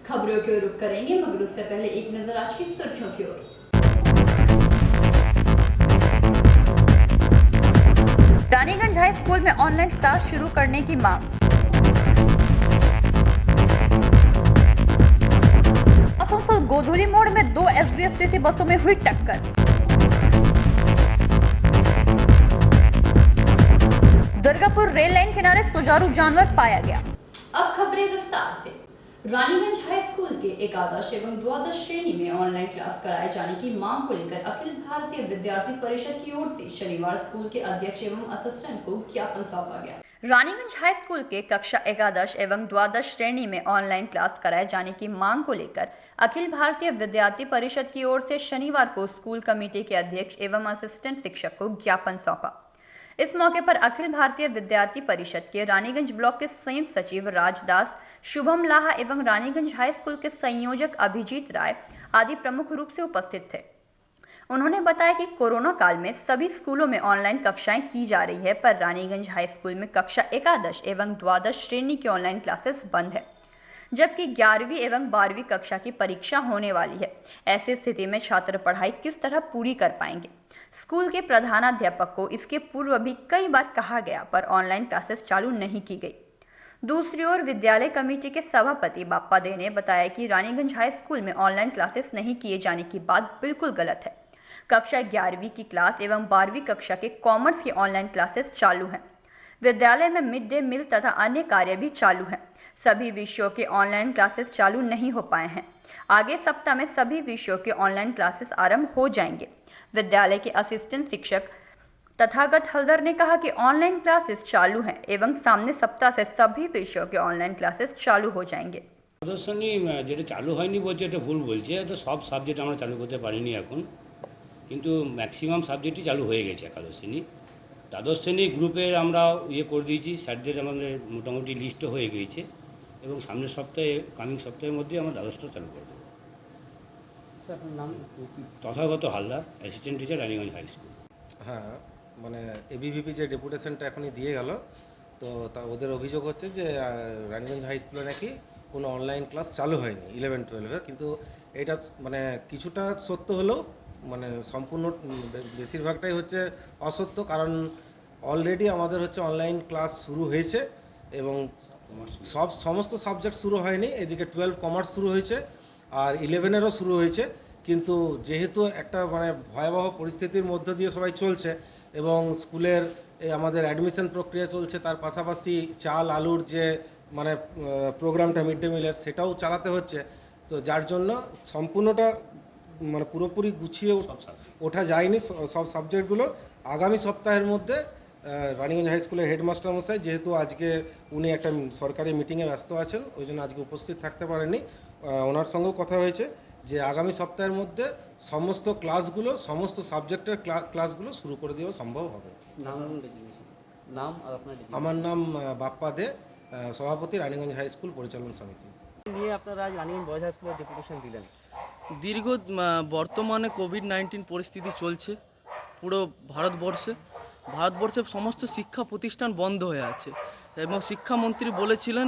खबरों की ओर रुख करेंगे, मगर उससे पहले एक नजर आज की सुर्खियों की ओर। रानीगंज हाई स्कूल में ऑनलाइन क्लास शुरू करने की मांग। आसनसोल गोधुली मोड़ में 2 एसबीएसटीसी बसों में हुई टक्कर। दुर्गापुर रेल लाइन किनारे सुचारू जानवर पाया गया। अब खबरें विस्तार से। रानीगंज हाई स्कूल के एकादश एवं द्वादश श्रेणी में ऑनलाइन क्लास कराए जाने की मांग को लेकर अखिल भारतीय विद्यार्थी परिषद की ओर से शनिवार स्कूल के अध्यक्ष एवं असिस्टेंट को ज्ञापन सौंपा गया। रानीगंज हाई स्कूल के कक्षा एकादश एवं द्वादश श्रेणी में ऑनलाइन क्लास कराए जाने की मांग को लेकर अखिल भारतीय विद्यार्थी परिषद की ओर से शनिवार को स्कूल कमेटी के अध्यक्ष एवं असिस्टेंट शिक्षक को ज्ञापन सौंपा। इस मौके पर अखिल भारतीय विद्यार्थी परिषद के रानीगंज ब्लॉक के संयुक्त सचिव राजदास, शुभम लाहा एवं रानीगंज हाई स्कूल के संयोजक अभिजीत राय आदि प्रमुख रूप से उपस्थित थे। उन्होंने बताया कि कोरोना काल में सभी स्कूलों में ऑनलाइन कक्षाएं की जा रही है, पर रानीगंज हाई स्कूल में कक्षा एकादश एवं द्वादश श्रेणी की ऑनलाइन क्लासेस बंद है, जबकि 11वीं एवं 12वीं कक्षा की परीक्षा होने वाली है। ऐसी स्थिति में छात्र पढ़ाई किस तरह पूरी कर पाएंगे? स्कूल के प्रधानाध्यापक को इसके पूर्व भी कई बार कहा गया, पर ऑनलाइन क्लासेस चालू नहीं की गई। दूसरी ओर विद्यालय कमेटी के सभापति बाप्पा दे ने बताया कि रानीगंज हाई स्कूल में ऑनलाइन क्लासेस नहीं किए जाने की बात बिल्कुल गलत है। कक्षा 11वीं की क्लास एवं 12वीं कक्षा के कॉमर्स की ऑनलाइन क्लासेस चालू हैं। विद्यालय में मिड डे मील तथा अन्य कार्य भी चालू हैं। सभी विषयों के ऑनलाइन क्लासेस चालू नहीं हो पाए हैं। आगे सप्ताह में सभी विषयों के ऑनलाइन क्लासेस आरंभ हो जाएंगे। विद्यालय के असिस्टेंट शिक्षक तथागत हल्दर ने कहा कि ऑनलाइन क्लासेस चालू हैं एवं सामने सप्ताह से सभी विषयों के ऑनलाइन क्लासेस चालू हो जाएंगे। প্রদর্শনী যেটা চালু হয়নি বলছে, এটা ভুল বলছে। এটা সব সাবজেক্ট আমরা চালু করতে পারিনি এখন, কিন্তু ম্যাক্সিমাম সাবজেক্টই চালু হয়ে গেছে। একাদশ শ্রেণী দ্বাদশ শ্রেণী গ্রুপের আমরা করে দিয়েছি, স্যারদের আমাদের মোটামুটি লিস্টও হয়ে গিয়েছে এবং সামনের সপ্তাহে কামিং সপ্তাহের মধ্যে আমরা দ্বাদশটা চালু করে দেবো। Tathagata Haldar, assistant teacher, Raniganj high school. হ্যাঁ, মানে এবিভিপি যে ডেপুটেশনটা এখনই দিয়ে গেল, তো তা ওদের অভিযোগ হচ্ছে যে রানীগঞ্জ হাই স্কুলে নাকি কোনো অনলাইন ক্লাস চালু হয়নি 11-12-এ, কিন্তু এটা মানে কিছুটা সত্য হলেও মানে সম্পূর্ণ বেশিরভাগটাই হচ্ছে অসত্য। কারণ অলরেডি আমাদের হচ্ছে অনলাইন ক্লাস শুরু হয়েছে এবং সমস্ত সাবজেক্ট শুরু হয়নি। এদিকে 12 কমার্স শুরু হয়েছে আর 11-এরও শুরু হয়েছে, কিন্তু যেহেতু একটা মানে ভয়াবহ পরিস্থিতির মধ্য দিয়ে সবাই চলছে এবং স্কুলের আমাদের অ্যাডমিশন প্রক্রিয়া চলছে, তার পাশাপাশি চাল আলুর যে মানে প্রোগ্রামটা মিড ডে মিলের সেটাও চালাতে হচ্ছে, তো যার জন্য সম্পূর্ণটা মানে পুরোপুরি গুছিয়ে ওঠা যায়নি সব সাবজেক্টগুলো। আগামী সপ্তাহের মধ্যে রানীগঞ্জ হাই স্কুলের হেডমাস্টার মশাই, যেহেতু আজকে উনি একটা সরকারি মিটিংয়ে ব্যস্ত আছেন, ওই জন্য আজকে উপস্থিত থাকতে পারেননি, ওনার সঙ্গেও কথা হয়েছে যে আগামী সপ্তাহের মধ্যে সমস্ত ক্লাসগুলো সমস্ত সাবজেক্টের ক্লাসগুলো শুরু করে দেওয়া সম্ভব হবে। আমার নাম বাপ্পা দে, সভাপতি রানীগঞ্জ হাই স্কুল পরিচালন সমিতি। নিয়ে আপনারা আজ রানীগঞ্জ বয়েজ হাই স্কুলের ডেপুটেশন দিলেন। দীর্ঘ বর্তমানে কোভিড-19 পরিস্থিতি চলছে পুরো ভারতবর্ষে। সমস্ত শিক্ষা প্রতিষ্ঠান বন্ধ হয়ে আছে এবং শিক্ষামন্ত্রী বলেছিলেন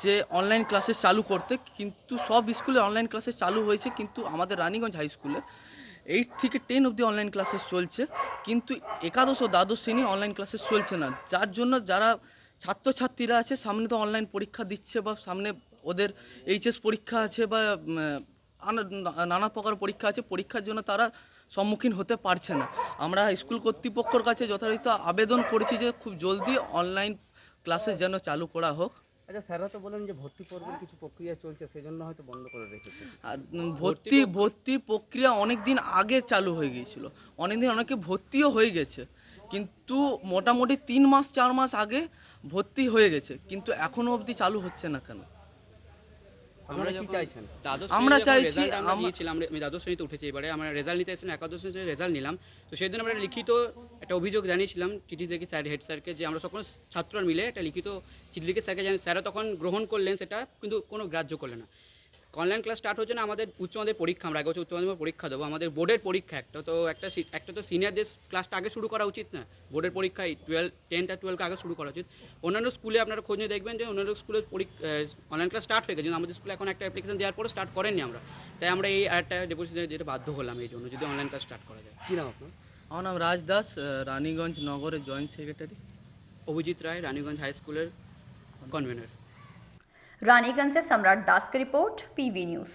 যে অনলাইন ক্লাসেস চালু করতে, কিন্তু সব স্কুলে অনলাইন ক্লাসেস চালু হয়েছে, কিন্তু আমাদের রানীগঞ্জ হাই স্কুলে 8 থেকে 10 অবধি অনলাইন ক্লাসেস চলছে, কিন্তু একাদশ ও দ্বাদশ শ্রেণী অনলাইন ক্লাসেস চলছে না। যার জন্য যারা ছাত্রছাত্রীরা আছে সামনে তো অনলাইন পরীক্ষা দিচ্ছে বা সামনে ওদের এইচএস পরীক্ষা আছে বা নানা প্রকার পরীক্ষা আছে, পরীক্ষার জন্য তারা সম্মুখীন হতে পারছে না। আমরা স্কুল কর্তৃপক্ষের কাছে যথারীতি আবেদন করেছি যে খুব জলদি অনলাইন ক্লাসেস যেন চালু করা হোক। আচ্ছা, স্যাররা তো বলেন যে ভর্তি পর্বের কিছু প্রক্রিয়া চলছে, সেই জন্য হয়তো বন্ধ করে রেখেছে। আর ভর্তি প্রক্রিয়া অনেক দিন আগে চালু হয়ে গিয়েছিল, অনেকে ভর্তিও হয়ে গেছে, কিন্তু মোটামুটি 3 মাস 4 মাস আগে ভর্তি হয়ে গেছে, কিন্তু এখনও অবধি চালু হচ্ছে না কেন? আমরা কি চাইছেন? আমরা চাইছি, আমি দ্বাদশ শ্রেণীতে উঠেছি, এবারে আমরা রেজাল্ট নিতে এসেছিলাম, একাদশ শ্রেণীতে রেজাল্ট নিলাম, তো সেই দিন আমরা লিখিত একটা অভিযোগ জানিয়েছিলাম টিটি থেকে স্যার, হেড স্যারকে, যে আমরা সকল ছাত্ররা মিলে একটা লিখিত চিঠি লিখে স্যারকে জানি। স্যাররা তখন গ্রহণ করলেন সেটা, কিন্তু কোনো গ্রাহ্য করলেন না। অনলাইন ক্লাস স্টার্ট হচ্ছে না, আমাদের উচ্চ মাধ্যমিক পরীক্ষা, আমরা 1 বছর উচ্চ মাধ্যমিক পরীক্ষা দেবো, আমাদের বোর্ডের পরীক্ষা একটা তো সিনিয়রদের ক্লাসটা আগে শুরু করা উচিত না, বোর্ডের পরীক্ষায় 10 আর 12 আগে শুরু করা উচিত। অন্যান্য স্কুলে আপনারা খোঁজ নিয়ে দেখবেন যে অন্যান্য স্কুলে অনলাইন ক্লাস স্টার্ট হয়ে গেছে, কিন্তু আমাদের স্কুলে এখন একটা অ্যাপ্লিকেশন দেওয়ার পরে স্টার্ট করেননি আমরা, তাই আমরা এই একটা ডেপুটেশনে যেটা বাধ্য হলাম এই জন্য, যদি অনলাইন ক্লাস স্টার্ট করা যায়। কী নাম আপনার? আমার নাম রাজ দাস, রানীগঞ্জ নগরের জয়েন্ট সেক্রেটারি। অভিজিৎ রায়, রানীগঞ্জ হাই স্কুলের কনভেনর। रानीगंज से सम्राट दास की रिपोर्ट, पीवी न्यूज़।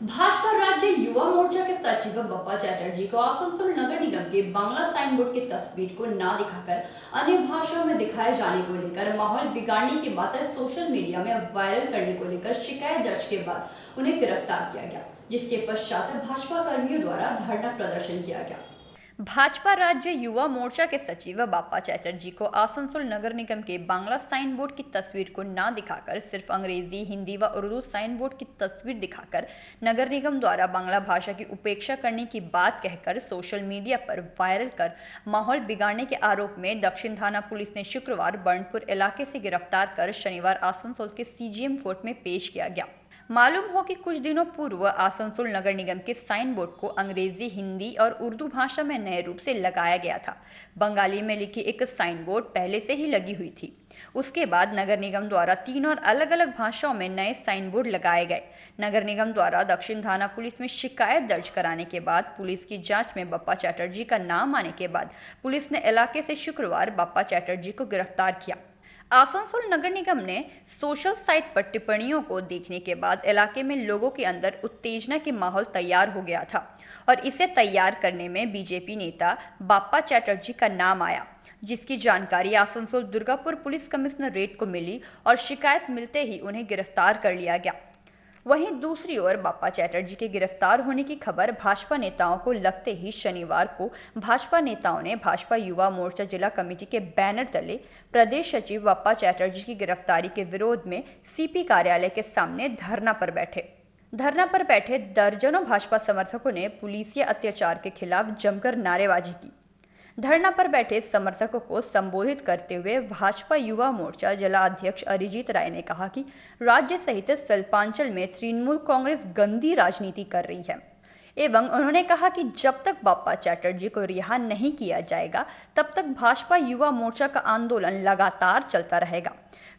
भाजपा राज्य युवा मोर्चा के सचिव बप्पा चैटर्जी को आसनसोल नगर निगम के बांग्ला साइन बोर्ड की तस्वीर को ना दिखाकर अन्य भाषाओं में दिखाए जाने को लेकर माहौल बिगाड़ने की बातें सोशल मीडिया में वायरल करने को लेकर शिकायत दर्ज के बाद उन्हें गिरफ्तार किया गया, जिसके पश्चात भाजपा कर्मियों द्वारा धरना प्रदर्शन किया गया। भाजपा राज्य युवा मोर्चा के सचिव बाप्पा चैटर्जी को आसनसोल नगर निगम के बांग्ला साइन बोर्ड की तस्वीर को ना दिखाकर सिर्फ अंग्रेजी, हिंदी व उर्दू साइन बोर्ड की तस्वीर दिखाकर नगर निगम द्वारा बांग्ला भाषा की उपेक्षा करने की बात कहकर सोशल मीडिया पर वायरल कर माहौल बिगाड़ने के आरोप में दक्षिण थाना पुलिस ने शुक्रवार बर्नपुर इलाके से गिरफ्तार कर शनिवार आसनसोल के सीजीएम कोर्ट में पेश किया गया। मालूम हो कि कुछ दिनों पूर्व आसनसोल नगर निगम के साइन बोर्ड को अंग्रेजी, हिंदी और उर्दू भाषा में नए रूप से लगाया गया था। बंगाली में लिखी एक साइन बोर्ड पहले से ही लगी हुई थी। उसके बाद नगर निगम द्वारा 3 और अलग अलग भाषाओं में नए साइन बोर्ड लगाए गए। नगर निगम द्वारा दक्षिण थाना पुलिस में शिकायत दर्ज कराने के बाद पुलिस की जांच में बप्पा चैटर्जी का नाम आने के बाद पुलिस ने इलाके से शुक्रवार बप्पा चैटर्जी को गिरफ्तार किया। आसनसोल नगर निगम ने सोशल साइट पर टिप्पणियों को देखने के बाद इलाके में लोगों के अंदर उत्तेजना के माहौल तैयार हो गया था और इसे तैयार करने में बीजेपी नेता बप्पा चैटर्जी का नाम आया, जिसकी जानकारी आसनसोल दुर्गापुर पुलिस कमिश्नरेट को मिली और शिकायत मिलते ही उन्हें गिरफ्तार कर लिया गया। वहीं दूसरी ओर बप्पा चैटर्जी के गिरफ्तार होने की खबर भाजपा नेताओं को लगते ही शनिवार को भाजपा नेताओं ने भाजपा युवा मोर्चा जिला कमेटी के बैनर तले प्रदेश सचिव बप्पा चैटर्जी की गिरफ्तारी के विरोध में सीपी कार्यालय के सामने धरना पर बैठे दर्जनों भाजपा समर्थकों ने पुलिसिया अत्याचार के खिलाफ जमकर नारेबाजी की। धरना पर बैठे समर्थकों को संबोधित करते हुए भाजपा युवा मोर्चा जिला अध्यक्ष अरिजीत राय ने कहा कि राज्य सहित शिल्पांचल में तृणमूल कांग्रेस गंदी राजनीति कर रही है एवं उन्होंने कहा कि जब तक बप्पा चैटर्जी को रिहा नहीं किया जाएगा तब तक भाजपा युवा मोर्चा का आंदोलन लगातार चलता रहेगा।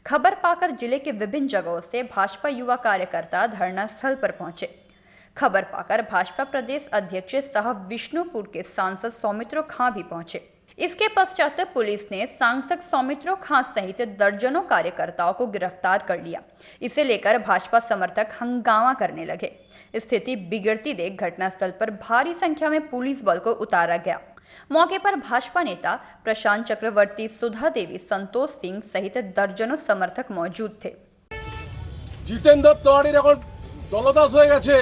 खबर पाकर जिले के विभिन्न जगहों से भाजपा युवा कार्यकर्ता धरना स्थल पर पहुंचे। खबर पाकर भाजपा प्रदेश अध्यक्ष साहब विष्णुपुर के सांसद सौमित्र खां भी पहुंचे। इसके पश्चात पुलिस ने सांसद सौमित्र खां सहित दर्जनों कार्यकर्ताओं को गिरफ्तार कर लिया। इसे लेकर भाजपा समर्थक हंगामा करने लगे। स्थिति बिगड़ती देख घटनास्थल पर भारी संख्या में पुलिस बल को उतारा गया। मौके पर भाजपा नेता प्रशांत चक्रवर्ती, सुधा देवी, संतोष सिंह सहित दर्जनों समर्थक मौजूद थे। जितेंद्र तिवारी এখন দলদাস হয়ে গেছে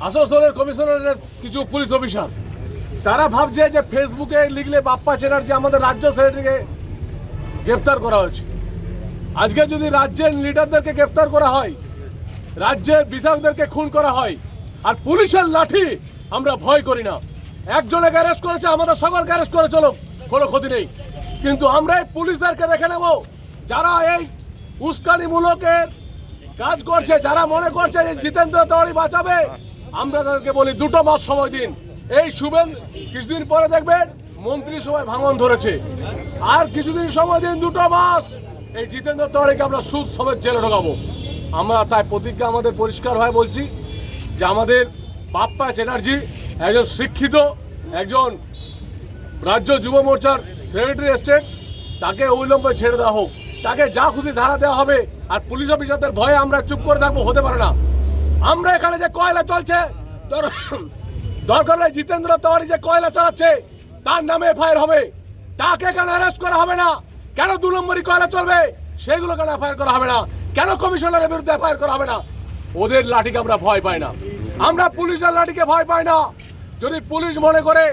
আসানসোলের কমিশনারের কিছু পুলিশ অফিসার, তারা ভাবছে যে ফেসবুকে লিখলে বাপ্পা চ্যাটার্জি আমাদের রাজ্য সেক্রেটারিকে গ্রেপ্তার করা হয়েছে। আজকে যদি রাজ্যের লিডারদেরকে গ্রেপ্তার করা হয়, রাজ্যের বিধায়কদেরকে খুন করা হয়, আর পুলিশের লাঠি আমরা ভয় করি না। একজনকে অ্যারেস্ট করেছে, আমাদের সকলকে অ্যারেস্ট করে চলো, কোনো ক্ষতি নেই। কিন্তু আমরা এই পুলিশদেরকে দেখে নেব যারা এই উস্কানিমূলকের কাজ করছে, যারা মনে করছে যে জিতেন্দ্র তিওয়ারি বাঁচাবে। আমরা তাদেরকে বলি 2 মাস সময় দিন। এই কিছুদিন পরে দেখবেন মন্ত্রিসভায় ভাঙন ধরেছে, আর কিছুদিন সময় দিন, 2 মাস, এই জিতেন্দ্র তিওয়ারিকে আমরা সুদ সমেত জেলে ঢোকাবো। আমরা তাই প্রতিজ্ঞা আমাদের পরিষ্কার হয়ে বলছি যে আমাদের বাপ্পা চ্যাটার্জি একজন শিক্ষিত, একজন রাজ্য যুব মোর্চার সেক্রেটারি স্টেট, তাকে অবিলম্বে ছেড়ে দেওয়া হোক, তাকে যা খুশি ধারা দেওয়া হবে। আর পুলিশ অফিসারদের ভয়ে আমরা চুপ করে থাকবো, হতে পারে না। আমরা এখানে যে কয়লা চলছে, দরকার হলে জিতেন্দ্র তিওয়ারি যে কয়লা চালাচ্ছে তার নামে এফআইআর হবে, তাকে কেন অ্যারেস্ট করা হবে না? কেন 2 নম্বরই কয়লা চলবে সেগুলো কেন এফআইআর করা হবে না? কেন কমিশনারের বিরুদ্ধে এফআইআর করা হবে না? ওদের লাঠিকে আমরা ভয় পাই না, আমরা পুলিশের লাঠিকে ভয় পাই না। যদি পুলিশ মনে করে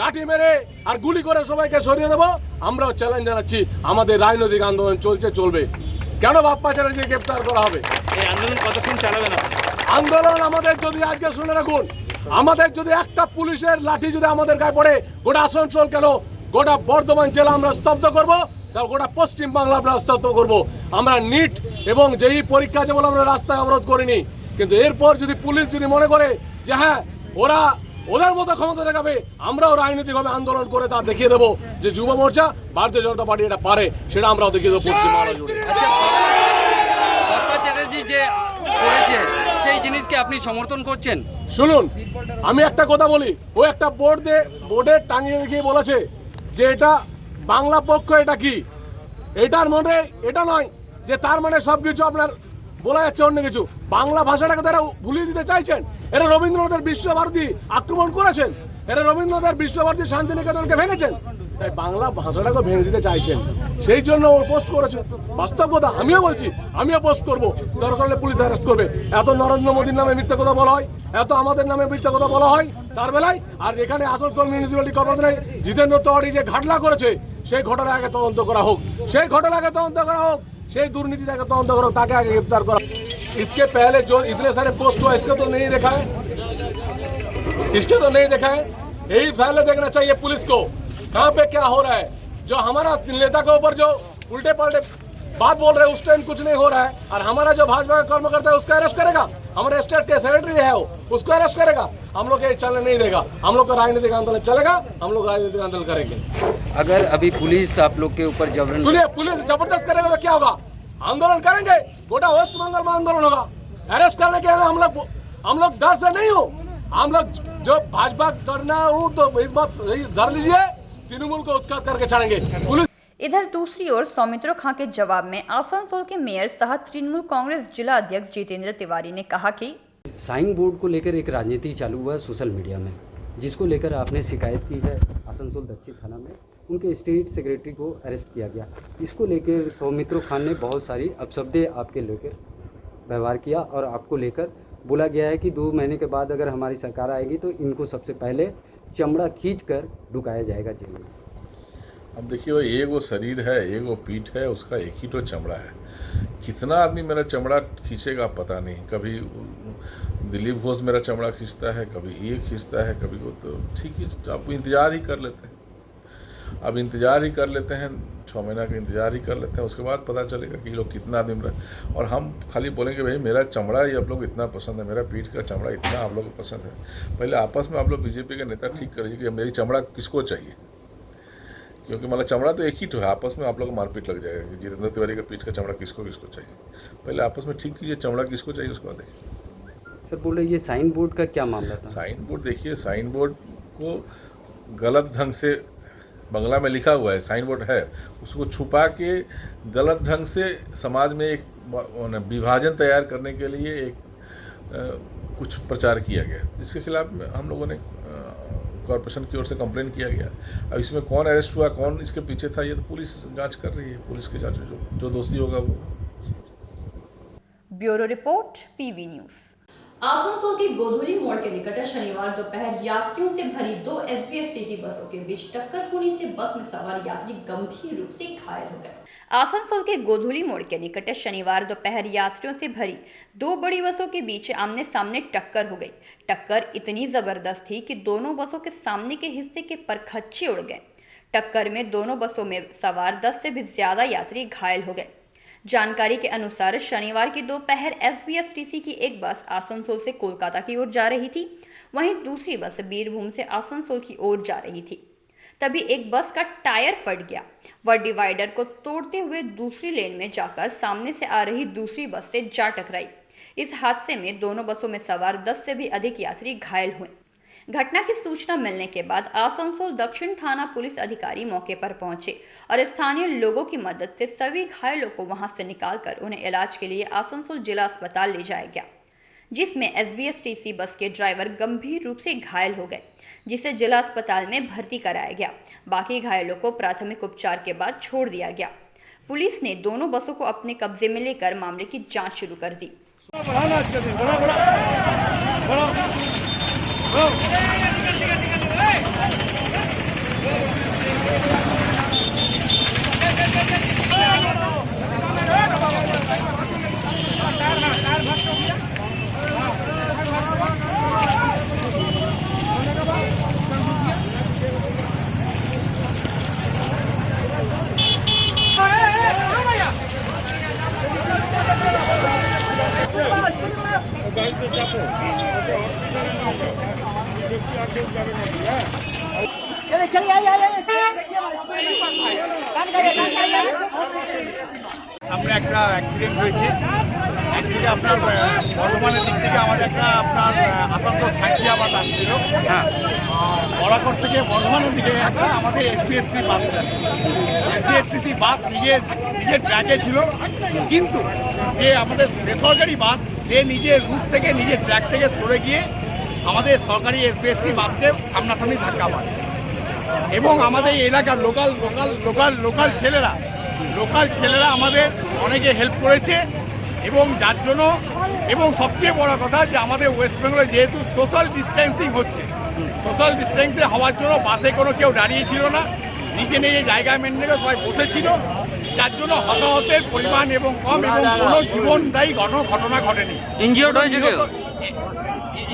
লাঠি মেরে আর গুলি করে সবাইকে সরিয়ে দেবো, আমরাও চ্যালেঞ্জ জানাচ্ছি। আমাদের রাজনৈতিক আন্দোলন চলবে, কেন বাপ্পা চ্যাটার্জিকে গ্রেপ্তার করা হবে? এই আন্দোলন কতক্ষণ চালাবেন? আন্দোলন আমাদের যদি আজকে শুনে রাখুন, আমাদের যদি একটা পুলিশের লাঠি যদি আমাদের গায়ে পড়ে, গোটা আসানসোল কেন গোটা বর্ধমান জেলা আমরা স্তব্ধ করবো, তার গোটা পশ্চিম বাংলা আমরা স্তব্ধ করবো। আমরা নিট এবং যেই পরীক্ষা যেমন আমরা রাস্তায় অবরোধ করিনি, কিন্তু এরপর যদি পুলিশ যদি মনে করে যে হ্যাঁ ওরা ওদের মতো ক্ষমতা দেখাবে, আমরাও রাজনৈতিকভাবে আন্দোলন করে তা দেখিয়ে দেবো যে যুব মোর্চা ভারতীয় জনতা পার্টি এটা পারে, সেটা আমরাও দেখিয়ে দেবো পশ্চিমবাংলা জুড়ে। মমতা চ্যাটার্জি যে করেছে সেই জিনিসকে আপনি সমর্থন করছেন? শুনুন, আমি একটা কথা বলি, ও একটা বোর্ডে টাঙিয়ে দেখিয়ে বলেছে যে এটা বাংলা পক্ষ, এটা কি এটার মনে এটা নয় যে তার মানে সব কিছু আপনার বলা যাচ্ছে অন্য কিছু। বাংলা ভাষাটাকে তারা ভুলিয়ে দিতে চাইছেন। এরা রবীন্দ্রনাথের বিশ্বভারতী আক্রমণ করেছেন, এরা রবীন্দ্রনাথের বিশ্বভারতী শান্তিনিকেতনকে ভেঙেছেন, তাই বাংলা ভাষাটাকে ভেঙে দিতে চাইছেন, সেই জন্য ও পোস্ট করেছে। বাস্তব কথা আমিও বলছি, আমিও পোস্ট করবো, দরকার হলে পুলিশ অ্যারেস্ট করবে। এত নরেন্দ্র মোদীর নামে মিথ্যা কথা বলা হয়, এত আমাদের নামে মিথ্যা কথা বলা হয় তার বেলায়। আর এখানে আসানসোল মিউনিসিপ্যালিটি কর্পোরেশনে জিতেন্দ্র তিওয়ারি যে ঘাটলা করেছে সেই ঘটনা আগে তদন্ত করা হোক, সেই ঘটনা আগে তদন্ত করা হোক, সেই দুর্নীতি আগে তদন্ত করা হোক, তাকে আগে গ্রেপ্তার করা। इसके पहले जो इतने सारे पोस्ट हुआ इसको तो नहीं देखा है, इसके तो नहीं देखा है। यही पहले देखना चाहिए पुलिस को कहाँ पे क्या हो रहा है। जो हमारा नेता के ऊपर जो उल्टे पलटे बात बोल रहे हैं उस टाइम कुछ नहीं हो रहा है, और हमारा जो भाजपा का कर्मकर्ता है उसका अरेस्ट करेगा, हमारे स्टेट के सेक्रेटरी है वो उसको अरेस्ट करेगा। हम लोग ये चलने नहीं देगा, हम लोग का राजनीतिक आंदोलन चलेगा, हम लोग राजनीतिक आंदोलन करेंगे। अगर अभी पुलिस आप लोग के ऊपर जबरन सुनिए, पुलिस जबरदस्त करेगा तो क्या होगा, आंदोलन करेंगे, गोटा वेस्ट बंगाल में आंदोलन होगा। अरेस्ट करने के हम लोग डर से नहीं हो, हम लोग जो भाजपा करना हो तो इस बात धर लीजिए, तृणमूल को उत्खात करके छाड़ेंगे। पुलिस इधर दूसरी ओर सौमित्र खां के जवाब में आसनसोल के मेयर सह तृणमूल कांग्रेस जिला अध्यक्ष जितेंद्र तिवारी ने कहा कि साइन बोर्ड को लेकर एक राजनीति चालू हुआ है सोशल मीडिया में, जिसको लेकर आपने शिकायत की है आसनसोल दक्षिण थाना में। उनके स्टेट सेक्रेटरी को अरेस्ट किया गया। इसको लेकर सौमित्र खान ने बहुत सारी अपशब्दे आपके लेकर व्यवहार किया और आपको लेकर बोला गया है कि 2 महीने के बाद अगर हमारी सरकार आएगी तो इनको सबसे पहले चमड़ा खींचकर ढुकाया जाएगा जेल में। अब देखिए, वो एक वो शरीर है, एक वो पीठ है, उसका एक ही तो चमड़ा है। कितना आदमी मेरा चमड़ा खींचेगा पता नहीं। कभी दिलीप घोष मेरा चमड़ा खींचता है, कभी ये खींचता है, कभी वो। तो ठीक है, आप इंतज़ार ही कर लेते हैं, अब इंतज़ार ही कर लेते हैं, 6 महीना का इंतज़ार ही कर लेते हैं, उसके बाद पता चलेगा कि लोग कितना आदमी मेरा। और हम खाली बोलेंगे भाई मेरा चमड़ा ही आप लोग इतना पसंद है, मेरा पीठ का चमड़ा इतना आप लोग को पसंद है। पहले आपस में आप लोग बीजेपी के नेता ठीक करिए कि मेरी चमड़ा किसको चाहिए, क्योंकि मतलब चमड़ा तो एक ही तो है। आपस में आप लोग को मारपीट लग जाएगा कि जितेंद्र तिवारी का पीठ का चमड़ा किसको किसको चाहिए। पहले आपस में ठीक कीजिए चमड़ा किसको चाहिए, उसके बाद देखिए। सर बोल रहे ये साइन बोर्ड का क्या मामला था? साइन बोर्ड देखिए, साइन बोर्ड को गलत ढंग से बंगला में लिखा हुआ है, साइन बोर्ड है, उसको छुपा के गलत ढंग से समाज में एक विभाजन तैयार करने के लिए एक कुछ प्रचार किया गया, जिसके खिलाफ हम लोगों ने कॉरपोरेशन की ओर से कंप्लेन किया गया। अब इसमें कौन अरेस्ट हुआ, कौन इसके पीछे था, ये तो पुलिस जांच कर रही है। पुलिस की जांच में जो दोषी होगा वो। Bureau report PV news. Asansol के गोधुली मोड़ के निकट शनिवार दोपहर यात्रियों से भरी 2 एसबीएसटीसी बसों के बीच टक्कर होने से बस में सवार यात्री गंभीर रूप से घायल हो गए। आसनसोल के गोधुली मोड़ के निकट शनिवार दोपहर यात्रियों से भरी 2 बड़ी बसों के बीच आमने सामने टक्कर हो गई। टक्कर इतनी जबरदस्त थी कि दोनों बसों के सामने के हिस्से के परखच्चे उड़ गए। टक्कर में दोनों बसों में सवार 10 से भी ज्यादा यात्री घायल हो गए। जानकारी के अनुसार शनिवार की दोपहर एसबीएसटीसी की एक बस आसनसोल से कोलकाता की ओर जा रही थी, वहीं दूसरी बस बीरभूम से आसनसोल की ओर जा रही थी। तभी एक बस का टायर फट गया। वह डिवाइडर को तोड़ते हुए दूसरी लेन में जाकर सामने से आ रही दूसरी बस से जा टकराई। इस हादसे में दोनों बसों में सवार 10 से भी अधिक यात्री घायल हुए। घटना की सूचना मिलने के बाद आसनसोल दक्षिण थाना पुलिस अधिकारी मौके पर पहुंचे और स्थानीय लोगों की मदद से सभी घायलों को वहां से निकालकर उन्हें इलाज के लिए आसनसोल जिला अस्पताल ले जाया गया, जिसमें एसबीएसटीसी बस के ड्राइवर गंभीर रूप से घायल हो गए, जिसे जिला अस्पताल में भर्ती कराया गया। बाकी घायलों को प्राथमिक उपचार के बाद छोड़ दिया गया। पुलिस ने दोनों बसों को अपने कब्जे में लेकर मामले की जाँच शुरू कर दी। সামনে একটা অ্যাক্সিডেন্ট হয়েছে। একদিকে আপনার বর্ধমানের দিক থেকে আমাদের একটা আপনার আসানসোল সাঁইথিয়াবাদ আসছিল, হ্যাঁ বরাকর থেকে বর্ধমানের দিকে একটা আমাদের এসপিএসটি বাস এসপিএসটি বাস নিজের ট্র্যাকে ছিল, কিন্তু যে আমাদের বেসরকারি বাস যে নিজের রুট থেকে নিজের ট্র্যাক থেকে সরে গিয়ে আমাদের সরকারি এসপিএসটি বাসকে সামনাসামনি ধাক্কা মারে এবং আমাদের এই এলাকার লোকাল ছেলেরা আমাদের অনেকে হেল্প করেছে এবং যার জন্য, এবং সবচেয়ে বড় কথা যে আমাদের ওয়েস্ট বেঙ্গলে যেহেতু সোশ্যাল ডিস্টেন্সিং হচ্ছে, সোশ্যাল ডিস্টেন্সিং হওয়ার জন্য বাসে কোনো কেউ দাঁড়িয়ে ছিল না, নিজে জায়গায় মেনটেন করে সবাই বসেছিল, যার জন্য হতাহতের পরিমাণ এবং কম এবং কোনো জীবনদায়ী ঘটনা ঘটেনি। ইনজিওর্ড হয়েছে কেউ?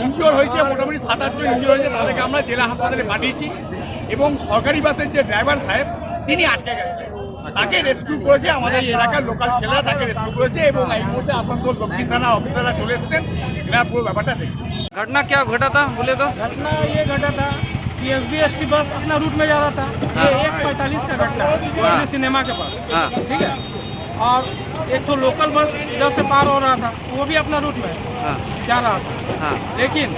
ইনজিওর হয়েছে মোটামুটি 7-8 জন ইনজিওর হয়েছে, তাদেরকে আমরা জেলা হাসপাতালে পাঠিয়েছি এবং সরকারি বাসের যে ড্রাইভার সাহেব তিনি আটকে গেছেন, তাকে রেস্কিউ করেছে আমাদের এই এলাকার লোকাল ছেলেরা, তাকে রেস্কিউ করেছে এবং এই মুহূর্তে আসানসোল দক্ষিণ থানা অফিসাররা চলে এসেছেন, এরা পুরো ব্যাপারটা দেখছে। घटना क्या घटा था बोले तो? घटना ये घटा था कि एसबीएसटी बस अपना रूट में जा रहा था। ये 1:45 का घटना है, दिल्ली सिनेमा के पास, ठीक है। और एक तो लोकल बस इधर से पार हो रहा था, वो भी अपना रूट में जा रहा था, लेकिन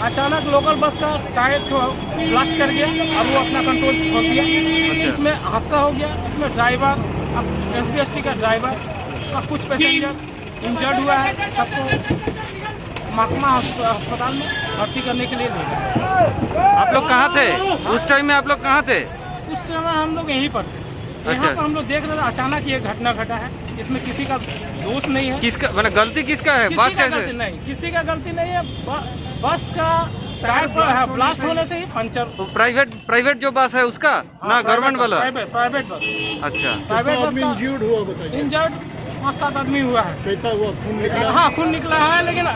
अचानक लोकल बस का टायर जो ब्लास्ट कर गया और वो अपना कंट्रोल खो दिया। इसमें हादसा हो गया। इसमें ड्राइवर, एसबीएसटी का ड्राइवर और कुछ पैसेंजर इंजर्ड हुआ है। सबको महकमा अस्पताल में भर्ती करने के लिए ले गए। आप लोग कहाँ थे उस टाइम में? आप लोग कहाँ थे उस समय? हम लोग यहीं पर थे। यहाँ पर हम लोग देख रहे थे, अचानक ये घटना घटा है। इसमें किसी का दोष नहीं है। किसका मतलब गलती किसका है? बस किसी का कैसे? गलती नहीं, किसी का गलती नहीं है। बस का टायर पर है, ब्लास्ट होने से ही पंचर। प्राइवेट जो बस है उसका ना, गवर्नमेंट वाला? Private bus. अच्छा, प्राइवेट बस का इंजर्ड 5-7 आदमी हुआ है। कैसा हुआ? खून निकला? हाँ, खून निकला है, लेकिन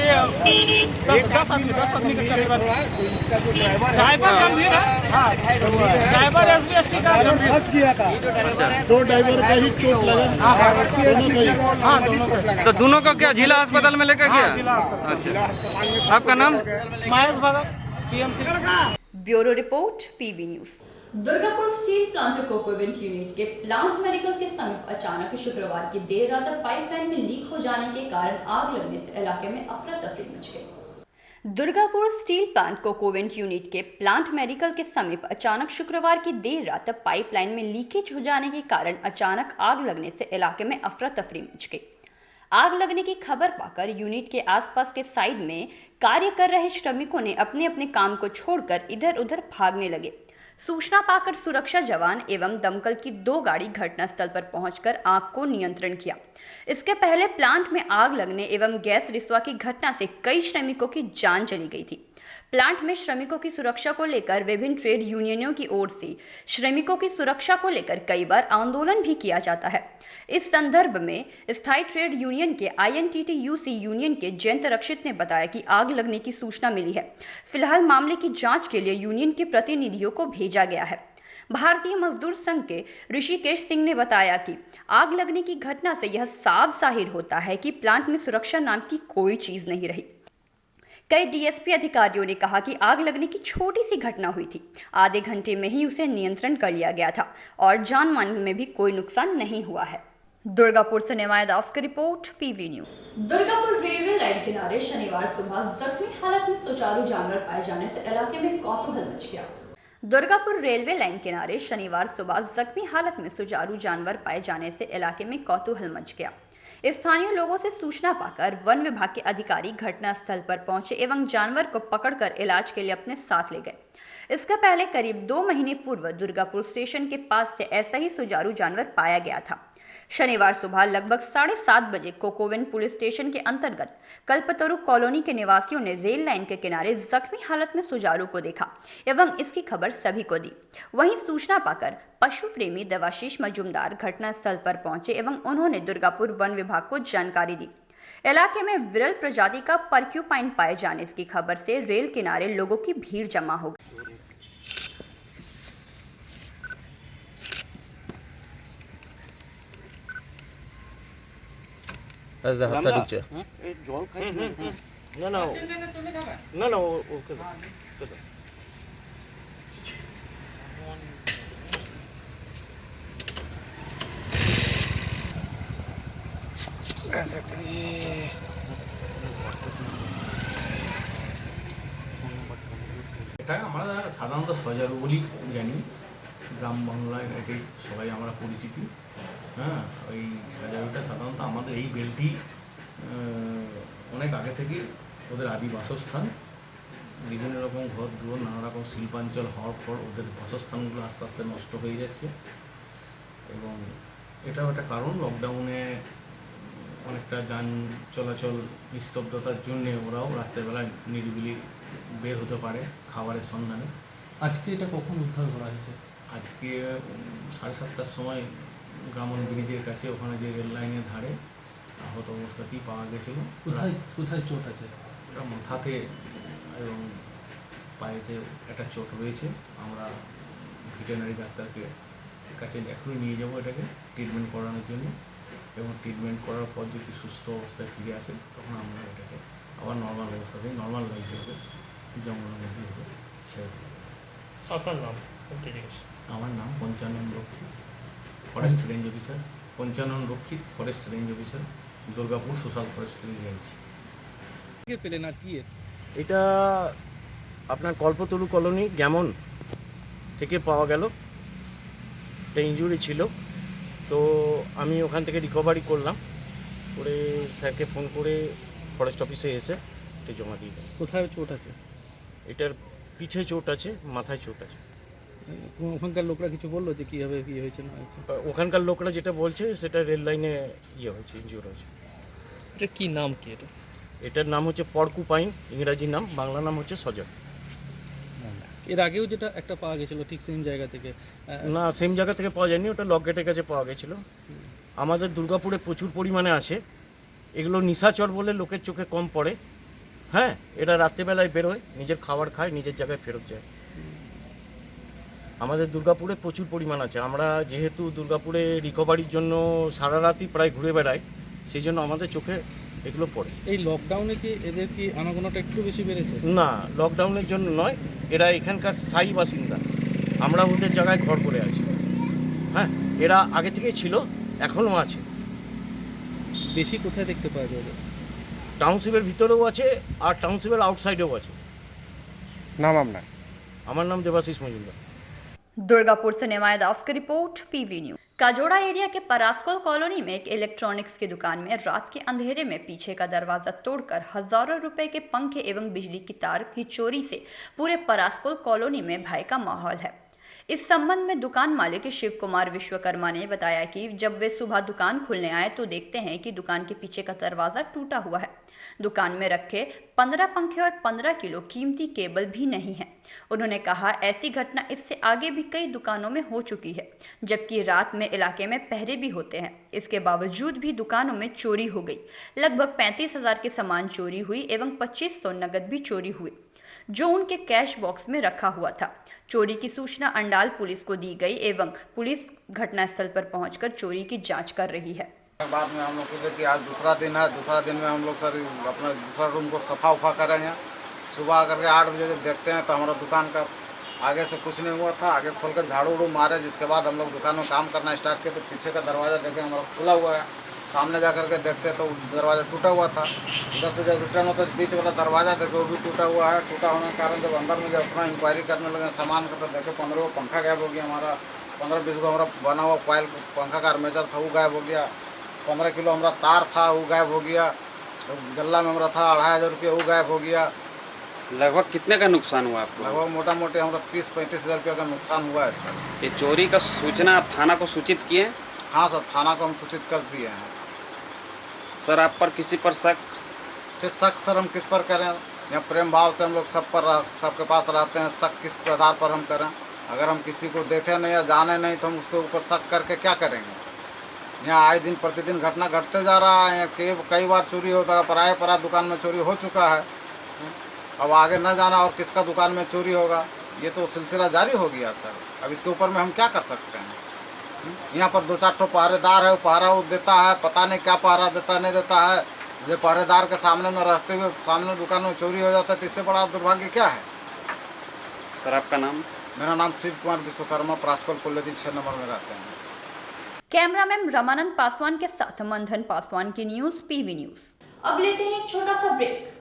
ये 10 आदमी का करीब ड्राइवर गंभीर है। हाँ, ड्राइवर एसबीएसटी का फंस गया था। दो ड्राइवर का ही चोट लगा। हाँ, दोनों को। तो दोनों को क्या जिला अस्पताल में लेकर गया? जिला अस्पताल। अच्छा, आपका नाम? Mahesh Bhagat, TMC. Bureau report, PB news. Durgapur steel plant कोकोवेंट यूनिट के प्लांट मेडिकल के समीप अचानक शुक्रवार की देर रात पाइपलाइन में लीक हो जाने के कारण आग लगने से इलाके में अफरा तफरी मच गई। दुर्गापुर स्टील प्लांट कोकोवेंट यूनिट के प्लांट मेडिकल के समीप अचानक शुक्रवार की देर रात पाइपलाइन में लीकेज हो जाने के कारण अचानक आग लगने से इलाके में अफरा तफरी मच गई। आग लगने की खबर पाकर यूनिट के आसपास के साइड में कार्य कर रहे श्रमिकों ने अपने अपने काम को छोड़कर इधर उधर भागने लगे। सूचना पाकर सुरक्षा जवान एवं दमकल की 2 गाड़ी घटनास्थल पर पहुंचकर आग को नियंत्रण किया। इसके पहले प्लांट में आग लगने एवं गैस रिसवा की घटना से कई श्रमिकों की जान चली गई थी। प्लांट में श्रमिकों की सुरक्षा को लेकर विभिन्न ट्रेड यूनियनों की ओर से श्रमिकों की सुरक्षा को लेकर कई बार आंदोलन भी किया जाता है। इस संदर्भ में स्थायी ट्रेड यूनियन के INTTUC यूनियन के जयंत रक्षित ने बताया कि आग लगने की सूचना मिली है। फिलहाल मामले की जांच के लिए यूनियन के प्रतिनिधियों को भेजा गया है। भारतीय मजदूर संघ के ऋषिकेश सिंह ने बताया कि आग लगने की घटना से यह साफ जाहिर होता है कि प्लांट में सुरक्षा नाम की कोई चीज नहीं रही। कई डीएसपी अधिकारियों ने कहा कि आग लगने की छोटी सी घटना हुई थी, आधे घंटे में ही उसे नियंत्रण कर लिया गया था और जान माल में भी कोई नुकसान नहीं हुआ है। दुर्गापुर से निमाय दास की report, PV news. Durgapur railway line किनारे शनिवार सुबह जख्मी हालत में सुचारू जानवर पाए जाने से इलाके में कौतूहल मच गया। दुर्गापुर रेलवे लाइन किनारे शनिवार सुबह जख्मी हालत में सुचारू जानवर पाए जाने से इलाके में कौतूहल मच गया। स्थानीय लोगों से सूचना पाकर वन विभाग के अधिकारी घटनास्थल पर पहुंचे एवं जानवर को पकड़कर इलाज के लिए अपने साथ ले गए। इसके पहले करीब 2 महीने पूर्व दुर्गापुर स्टेशन के पास से ऐसा ही सुचारू जानवर पाया गया था। शनिवार सुबह लगभग 7:30 बजे कोकोवेंट पुलिस स्टेशन के अंतर्गत कल्पतरु कॉलोनी के निवासियों ने रेल लाइन के किनारे जख्मी हालत में सुचारू को देखा एवं इसकी खबर सभी को दी। वहीं सूचना पाकर पशु प्रेमी देवाशीष मजूमदार घटनास्थल पर पहुंचे एवं उन्होंने दुर्गापुर वन विभाग को जानकारी दी। इलाके में विरल प्रजाति का पर्क्यूपाइन पाए जाने की खबर से रेल किनारे लोगों की भीड़ जमा हो गई। ना ना ना ना ओके এটা আমরা সাধারণত সজারু বলি জানি, গ্রাম বাংলায় এটি সবাই আমরা পরিচিতি। হ্যাঁ, ওই সজারুটা সাধারণত আমাদের এই বেলটি অনেক আগে থেকে ওদের আদি বাসস্থান। বিভিন্ন রকম ঘর দুয়ার নানা রকম শিল্পাঞ্চল হওয়ার পর ওদের বাসস্থানগুলো আস্তে আস্তে নষ্ট হয়ে যাচ্ছে, এবং এটাও একটা কারণ। লকডাউনে অনেকটা যান চলাচল নিস্তব্ধতার জন্যে ওরাও রাত্রেবেলায় নিরিবিলি বের হতে পারে খাবারের সন্ধানে। আজকে এটা কখন উদ্ধার করা হয়েছে? আজকে 7:30টার সময় গ্রামন ব্রিজের কাছে, ওখানে যে রেল লাইনের ধারে আহত অবস্থাতেই পাওয়া গেছিলো। কোথায় কোথায় চোট আছে? ওটা মাথাতে এবং পায়েতে একটা চোট রয়েছে। আমরা ভেটেরিনারি ডাক্তারকে কাছে এখনই নিয়ে যাবো এটাকে ট্রিটমেন্ট করানোর জন্য, এবং ট্রিটমেন্ট করার পর যদি সুস্থ অবস্থায় ফিরে আসে তখন আমরা এটাকে আবার নর্মাল অবস্থাতেই নর্মাল লাইফ হবে, জঙ্গলের মধ্যে হবে সেরকম। আপনার নাম? আমার নাম Panchanan Rakshit, forest range officer. Panchanan Rakshit, forest range officer, Durgapur social forestry range. কে পেলেন আর কি? এটা আপনার কল্পতরু কলোনি গ্যামন থেকে পাওয়া গেল। একটা ইনজুরি ছিল, তো আমি ওখান থেকে রিকভারি করলাম, করে স্যারকে ফোন করে ফরেস্ট অফিসে এসে এটা জমা দিয়ে দেয়। কোথায় চোট আছে? এটার পিঠে চোট আছে, মাথায় চোট আছে। ওখানকার লোকরা কিছু বললো যে কীভাবে কী হয়েছে না হয়েছে? ওখানকার লোকরা যেটা বলছে সেটা রেল লাইনে হয়েছে, ইনজিওর হয়েছে। এটা কি নাম কি? এটার নাম হচ্ছে পর্কুপাইন, ইংরাজি নাম, বাংলা নাম হচ্ছে সজল। এর আগেও যেটা একটা পাওয়া গেছিলো ঠিক সেম জায়গা থেকে? না, সেম জায়গা থেকে পাওয়া যায়নি, ওটা লক গেটের কাছে পাওয়া গেছিলো। আমাদের দুর্গাপুরে প্রচুর পরিমাণে আছে এগুলো, নিশাচর বলে লোকের চোখে কম পড়ে। হ্যাঁ, এরা রাত্রেবেলায় বেরোয়, নিজের খাবার খায়, নিজের জায়গায় ফেরত যায়। আমাদের দুর্গাপুরে প্রচুর পরিমাণ আছে। আমরা যেহেতু দুর্গাপুরে রিকভারির জন্য সারা রাতই প্রায় ঘুরে বেড়াই, সেই জন্য আমাদের চোখে এগুলো পড়ে। এই লকডাউনে কি এদের কি আনাগোনাটা একটু বেশি বেড়েছে? না, লকডাউনের জন্য নয়, এরা এখানকার স্থায়ী বাসিন্দা। আমরা ওদের জায়গায় ঘর করে আছি। হ্যাঁ, এরা আগে থেকেই ছিল, এখনও আছে। বেশি কোথায় দেখতে পাওয়া যাবে? টাউনশিপের ভিতরেও আছে আর টাউনশিপের আউটসাইডেও আছে। নাম আপনার? আমার নাম দেবাশিস মজুমদার। दुर्गापुर से निमाय दास की रिपोर्ट, पीवी न्यूज। काजोड़ा एरिया के परास्कोल कॉलोनी में एक इलेक्ट्रॉनिक्स की दुकान में रात के अंधेरे में पीछे का दरवाजा तोड़कर हजारों रुपए के पंखे एवं बिजली की तार की चोरी से पूरे परास्कोल कॉलोनी में भय का माहौल है। इस संबंध में दुकान मालिक शिव कुमार विश्वकर्मा ने बताया कि जब वे सुबह दुकान खोलने आए तो देखते हैं कि दुकान के पीछे का दरवाजा टूटा हुआ है। दुकान में रखे 15 पंखे और 15 किलो कीमती केबल भी नहीं है। उन्होंने कहा, ऐसी घटना इससे आगे भी कई दुकानों में हो चुकी है, जबकि रात में इलाके में पहरे भी होते हैं। इसके बावजूद भी दुकानों में चोरी हो गई। लगभग 35,000 के सामान चोरी हुई एवं 2500 नगद भी चोरी हुए, जो उनके कैश बॉक्स में रखा हुआ था। चोरी की सूचना अंडाल पुलिस को दी गई एवं पुलिस घटनास्थल पर पहुंचकर चोरी की जांच कर रही है। बाद में हम लोग सोचे कि आज दूसरा दिन है, दूसरा दिन में हम लोग सर अपना दूसरा रूम को सफ़ा उफा करेंगे। सुबह करके 8 बजे जब देखते हैं तो हमारा दुकान का आगे से कुछ नहीं हुआ था। आगे खोल कर झाड़ू उड़ू मारे, जिसके बाद हम लोग दुकान में काम करना स्टार्ट किए तो पीछे का दरवाज़ा देखें हमारा खुला हुआ है। सामने जा कर के देखते तो दरवाज़ा टूटा हुआ था। उधर से जब रिटर्न होता है बीच वाला दरवाज़ा देखे वो भी टूटा हुआ है। टूटा होने के कारण जब अंदर में जब अपना इंक्वायरी करने लगे सामान का, तो देखे 15 पंखा गायब हो गया हमारा। 15-20 को हमारा बना हुआ कॉइल पंखा का आर्मेचर था वो गायब हो गया। 15 किलो हमारा तार था वो गायब हो गया। गल्ला में हमारा था 2500 रुपये वो गायब हो गया। लगभग कितने का नुकसान हुआ आपको? लगभग मोटा मोटी हमारा 30-35 हज़ार रुपये का नुकसान हुआ है सर। ये चोरी का सूचना आप थाना को सूचित किए? हाँ सर, थाना को हम सूचित कर दिए हैं। सर, आप पर किसी पर शक? फिर शक सर हम किस पर करें? यहाँ प्रेम भाव से हम लोग सबके पास रहते हैं। शक किस आधार पर हम करें? अगर हम किसी को देखें नहीं या जाने नहीं तो हम उसके ऊपर शक करके क्या करेंगे? यहाँ आए दिन प्रतिदिन घटना घटते जा रहा है। कई बार चोरी होता है, पराया दुकान में चोरी हो चुका है। अब आगे न जाना और किसका दुकान में चोरी होगा, ये तो सिलसिला जारी हो गया सर। अब इसके ऊपर में हम क्या कर सकते हैं? यहाँ पर 2-4 ठो पहरेदार है, वो पहरा वो देता है, पता नहीं क्या पहरा देता नहीं देता है। जो पहरेदार के सामने में रहते हुए सामने दुकान में चोरी हो जाता है, तो इससे बड़ा दुर्भाग्य क्या है। सर आपका नाम? मेरा नाम शिव कुमार विश्वकर्मा, प्रास्कल कॉलेज 6 नंबर में रहते हैं। कैमरामैन रमानंद पासवान के साथ मंथन पासवान की न्यूज़ PV न्यूज़। अब लेते हैं एक छोटा सा ब्रेक।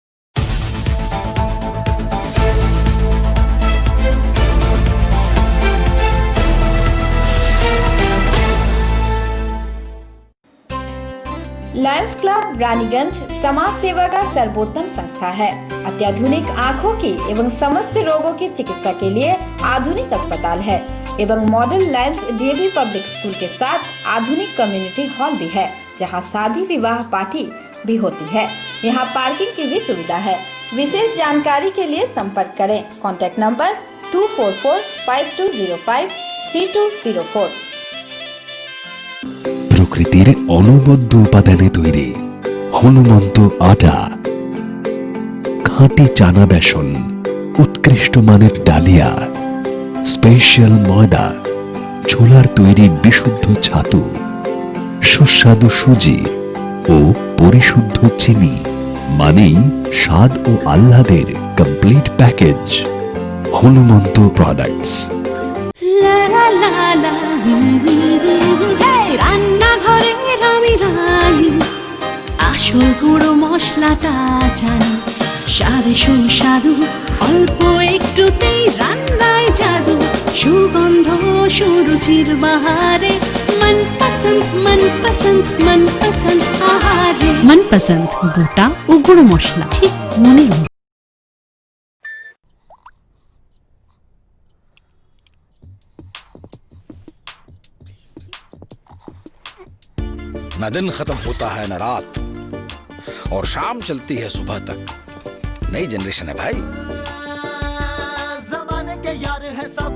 लायंस क्लब रानीगंज समाज सेवा का सर्वोत्तम संस्था है। अत्याधुनिक आँखों की एवं समस्त रोगों की चिकित्सा के लिए आधुनिक अस्पताल है एवं model Lions DAV public school के साथ आधुनिक कम्युनिटी हॉल भी है, जहां शादी विवाह पार्टी भी होती है। यहां पार्किंग की भी सुविधा है। विशेष जानकारी के लिए संपर्क करें। Contact number 244-5205-3204। প্রকৃতির অনবদ্য উপাদানে তৈরি হনুমন্ত আটা, খাঁটি চানা বেসন, উৎকৃষ্ট মানের ডালিয়া, স্পেশাল ময়দা, ছোলার তৈরি বিশুদ্ধ ছাতু, সুস্বাদু সুজি ও পরিশুদ্ধ চিনি, মানেই স্বাদ ও আহ্লাদের কমপ্লিট প্যাকেজ। হনুমন্ত প্রোডাক্টস। রান্নাঘরের আমি রানী, আসল গুঁড়ো মশলাটা জানি, স্বাদে সুস্বাদু অল্প একটুতেই রান্নায় জাদু, সুগন্ধ সুরুচির বাহারে মনপসন্দ মনপসন্দ মনপসন্দ আহারে। মনপসন্দ গোটা ও গুঁড়ো মশলা ঠিক মনের মতো। न दिन खत्म होता है न रात, और शाम चलती है सुबह तक। नई जनरेशन है भाई। जमाने के यार है सब,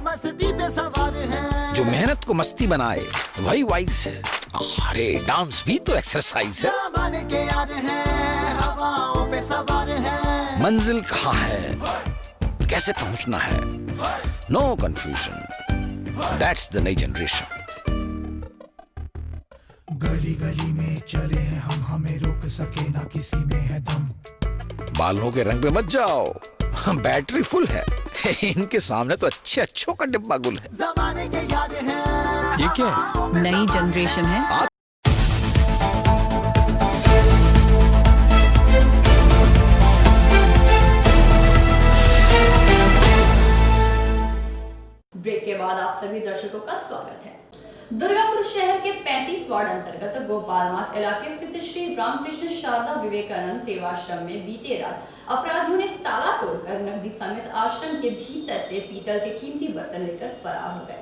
मस्ती पे सवार है। जो मेहनत को मस्ती बनाए वही वाइज है। अरे डांस भी तो एक्सरसाइज है। जमाने के यार है, हवाओं पे सवार है। मंजिल कहाँ है, कैसे पहुंचना है, नो कंफ्यूजन। दैट्स द नई जनरेशन। गली गली में चले हैं हम, हमें रोक सके ना किसी में है दम। बालों के रंग पे मत जाओ, बैटरी फुल है। इनके सामने तो अच्छों का डिब्बा गुल है। जमाने के यार हैं। ये क्या है? नई जनरेशन है। ब्रेक के बाद आप सभी दर्शकों का स्वागत है। दुर्गापुर शहर के 35 वार्ड अंतर्गत गोपालमाथ इलाके स्थित श्री रामकृष्ण शारदा विवेकानंद सेवाश्रम में बीते रात अपराधियों ने ताला तोड़कर नकदी समेत आश्रम के भीतर से पीतल के कीमती बर्तन लेकर फरार हो गए।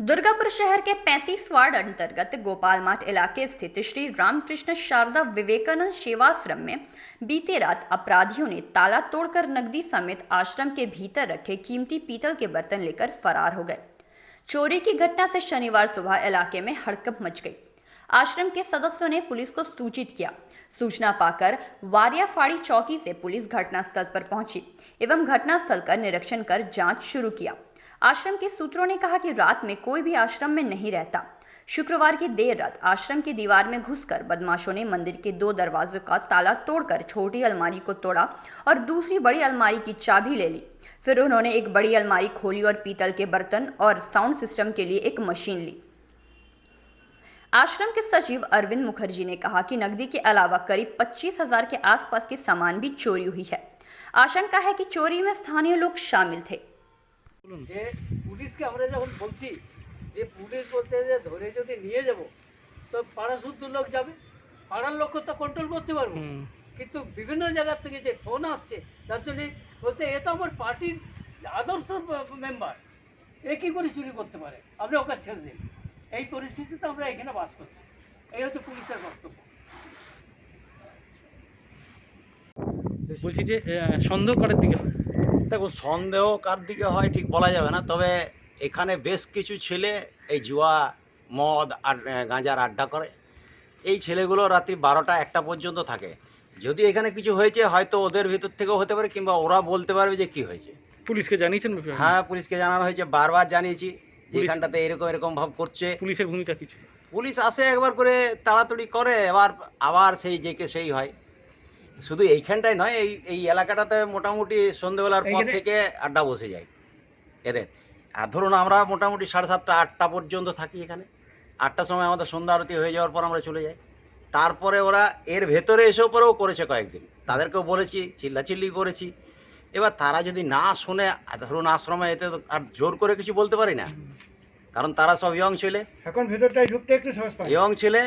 दुर्गापुर शहर के 35 वार्ड अंतर्गत गोपालमाथ इलाके स्थित श्री रामकृष्ण शारदा विवेकानंद सेवाश्रम में बीते रात अपराधियों ने ताला तोड़कर नकदी समेत आश्रम के भीतर रखे कीमती पीतल के बर्तन लेकर फरार हो गए। चोरी की घटना से शनिवार सुबह इलाके में हड़कंप मच गई। आश्रम के सदस्यों ने पुलिस को सूचित किया। सूचना पाकर वारियाफाड़ी चौकी से पुलिस घटनास्थल पर पहुंची एवं घटनास्थल का निरीक्षण कर जांच शुरू किया। आश्रम के सूत्रों ने कहा कि रात में कोई भी आश्रम में नहीं रहता। शुक्रवार की देर रात आश्रम की दीवार में घुसकर बदमाशों ने मंदिर के 2 दरवाजों का ताला तोड़कर छोटी अलमारी को तोड़ा और दूसरी बड़ी अलमारी की चाबी ले ली। फिर उन्होंने एक बड़ी अलमारी खोली और पीतल के बर्तन और साउंड सिस्टम के लिए एक मशीन ली। आश्रम के सचिव अरविंद मुखर्जी ने कहा कि नकदी के अलावा करीब 25,000 के आसपास के सामान भी चोरी हुई है। आशंका है कि चोरी में स्थानीय लोग शामिल थे। পুলিশ কে আমরা যখন বলছি যে পুলিশ বলতে যে ধরে যদি নিয়ে যাব তো পাড়া শুদ্ধ লোক যাবে, পাড়ার লোক তো কন্ট্রোল করতে পারবো, কিন্তু বিভিন্ন জায়গা থেকে যে ফোন আসছে তার জন্য বলছে এ তো আমার পার্টির আদর্শ মেম্বার, এ কী করে চুরি করতে পারে, আপনি ওকে ছেড়ে দিন। এই পরিস্থিতিতে আমরা এখানে বাস করছি। এই হচ্ছে পুলিশের বক্তব্য। বলছি যে সন্দেহ করার দিকে, দেখো সন্দেহ কার দিকে হয় ঠিক বলা যাবে না, তবে এখানে বেশ কিছু ছেলে এই জুয়া মদ আর গাঁজার আড্ডা করে। এই ছেলেগুলো রাত্রি 12টা-1টা পর্যন্ত থাকে। যদি এখানে কিছু হয়েছে হয়তো ওদের ভিতর থেকেও হতে পারে, কিংবা ওরা বলতে পারবে যে কি হয়েছে। পুলিশকে জানিয়েছেন? হ্যাঁ, পুলিশকে জানানো হয়েছে, বারবার জানিয়েছি যে এখানটাতে এরকম ভাব করছে। পুলিশের ভূমিকা কি ছিল? পুলিশ আসে একবার করে তাড়াতাড়ি করে, এবার আবার সেই যেকে সেই হয়। শুধু এইখানটাই নয়, এই এলাকাটাতে মোটামুটি সন্ধ্যেবেলার পর থেকে আড্ডা বসে যায় এদের। আর ধরুন আমরা মোটামুটি 7:30 8টা পর্যন্ত থাকি এখানে। 8টার সময় আমাদের সন্ধ্যা আরতি হয়ে যাওয়ার পর আমরা চলে যাই। তারপরে ওরা এর ভেতরে এসেও পরেও করেছে কয়েকদিন, তাদেরকেও বলেছি, চিল্লাচিল্লি করেছি। এবার তারা যদি না শুনে, ধরুন আশ্রমে এতে তো আর জোর করে কিছু বলতে পারি না, কারণ তারা সব ইয়ং ছেলে, এখন ভেতরটায় ঢুকতে একটু সাহস পায়। ইয়ং ছেলে,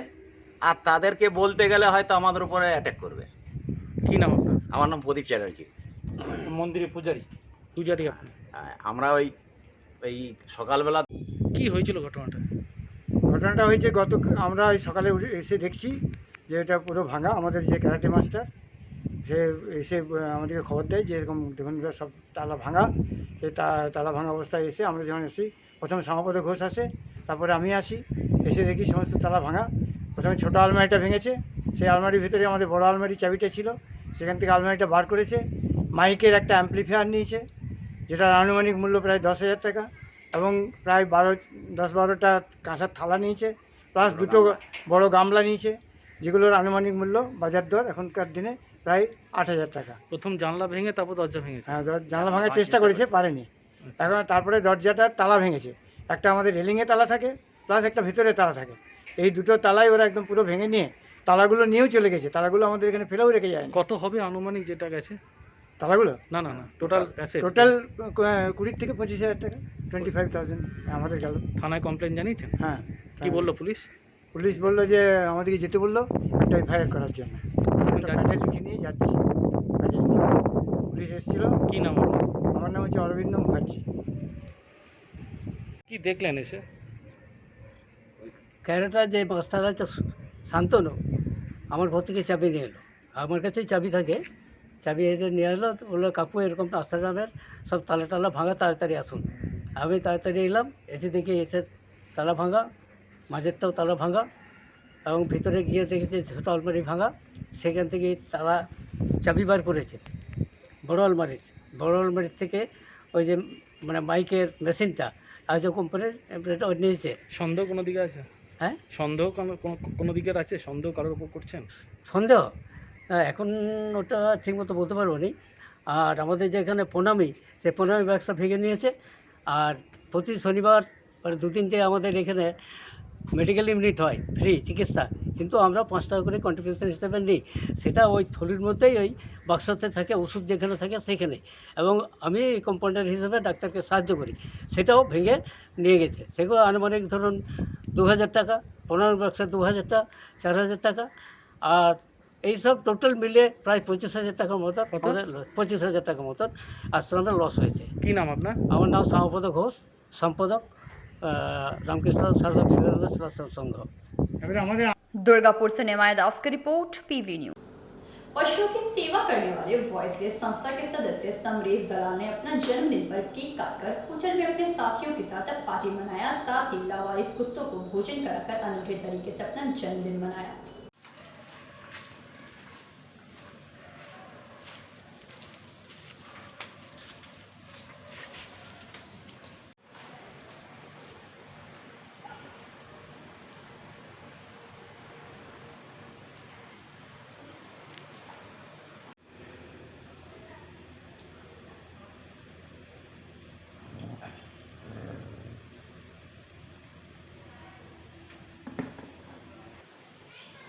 আর তাদেরকে বলতে গেলে হয়তো আমাদের উপরে অ্যাটাক করবে। কি নাম আপনার? আমার নাম প্রদীপ চ্যাটার্জি। মন্দিরে পূজারি আপনি? আমরা এই সকালবেলা কি হয়েছিল ঘটনাটা? ঘটনাটা হয়েছে আমরা ওই সকালে এসে দেখছি যে এটা পুরো ভাঙা। আমাদের যে ক্যারাটে মাস্টার সে এসে আমাদেরকে খবর দেয় যে এরকম দেখুন সব তালা ভাঙা। সেই তালা ভাঙা অবস্থায় এসে আমরা যখন এসি, প্রথমে শ্যামাপদ ঘোষ আসে, তারপরে আমি আসি। এসে দেখি সমস্ত তালা ভাঙা। প্রথমে ছোটো আলমারিটা ভেঙেছে, সেই আলমারির ভিতরে আমাদের বড় আলমারির চাবিটা ছিল, সেখান থেকে আলমারিটা বার করেছে। মাইকের একটা অ্যাম্পলিফায়ার নিয়েছে, যেটার আনুমানিক মূল্য প্রায় 10,000 টাকা, এবং প্রায় 10-12টা কাঁসার থালা নিয়েছে, প্লাস 2টো বড় গামলা নিয়েছে, যেগুলোর আনুমানিক মূল্য বাজার দর এখনকার দিনে প্রায় 8,000 টাকা। প্রথম জানলা ভেঙে তারপর দরজা ভেঙেছে? হ্যাঁ, জানলা ভাঙার চেষ্টা করেছে, পারেনি। এখন তারপরে দরজাটার তালা ভেঙেছে। একটা আমাদের রেলিংয়ে তালা থাকে, প্লাস একটা ভেতরে তালা থাকে। এই দুটো তালাই ওরা একদম পুরো ভেঙে নিয়ে তালাগুলো নিয়েও চলে গেছে। তালাগুলো আমাদের এখানে ফেলেও রেখে যায়। কত হবে আনুমানিক যেটা গেছে তালাগুলো? না, টোটাল টোটাল 20 থেকে 25,000 টাকা, 25,000 আমাদের গেল। থানায় কমপ্লেন জানিয়েছেন? হ্যাঁ। কি বললো পুলিশ? পুলিশ বললো যে আমাদেরকে যেতে বললো একটা এফআইআর করার জন্য। কাজে লিখে নিয়ে যাচ্ছি। পুলিশ এসেছিল। কি নাম আপনার? আমার নাম হচ্ছে অরবিন্দ মুখার্জি। কি দেখলেন এসে? ক্যারেটা যে মাস্টার আছে শান্তনু, আমার ঘর থেকে চাবি নিয়ে এলো। আমার কাছেই চাবি থাকে, চাবি এসে নিয়ে এলো, বললো কাকু এরকম আশ্রমের সব তালা ভাঙা, তাড়াতাড়ি আসুন। আমি তাড়াতাড়ি এলাম, এসে দেখি এসে তালা ভাঙা, মাঝেরটাও তালা ভাঙা, এবং ভিতরে গিয়ে দেখেছি ছোটো আলমারি ভাঙা। সেখান থেকে তালা চাবি বার করেছে বড় আলমারির থেকে, ওই যে মানে মাইকের মেশিনটা আজও কোম্পানির নিয়েছে। সন্দেহ কোনো দিকে আছে? হ্যাঁ, সন্দেহ কোনো দিকের আছে? সন্দেহ কারোর উপর করছেন? সন্দেহ এখন ওটা ঠিকমতো বলতে পারবো নি। আর আমাদের যেখানে প্রণামী, সেই প্রণামী ব্যবসা ভেঙে নিয়েছে। আর প্রতি শনিবার মানে 2-3টে আমাদের এখানে মেডিকেল ইউনিট হয়, ফ্রি চিকিৎসা, কিন্তু আমরা 5 টাকা করে কন্ট্রিবিউশন হিসেবে নিই। সেটা ওই থলির মধ্যেই ওই বাক্সতে থাকে, ওষুধ যেখানে থাকে সেখানে, এবং আমি কম্পাউন্ডার হিসেবে ডাক্তারকে সাহায্য করি। সেটাও ভেঙে নিয়ে গেছে। সেগুলো আনুমানিক ধরুন 2,000 টাকা, প্রণামী ব্যবসা 2,000 টাকা, 4,000 টাকা, আর এইসব টোটাল মিলে প্রায় 25,000 টাকার মতন, 25,000 টাকার মতন আশ্রমের লস হয়েছে। কি নাম আপনার? আমার নাম শ্যামাপদ ঘোষ, সম্পাদক रामकृष्ण शारदा विवेकानंद सेवा संघ। दुर्गापुर से निमाय दास की रिपोर्ट, पीवी न्यूज। पशुओं की सेवा करने वाले वॉइसलेस संस्था के सदस्य समरेश दलाल ने अपना जन्मदिन पर केक काटकर होटल में अपने साथियों के साथ पार्टी मनाया। साथ ही लावारिस कुत्तों को भोजन कराकर अनूठे तरीके से अपना जन्मदिन मनाया।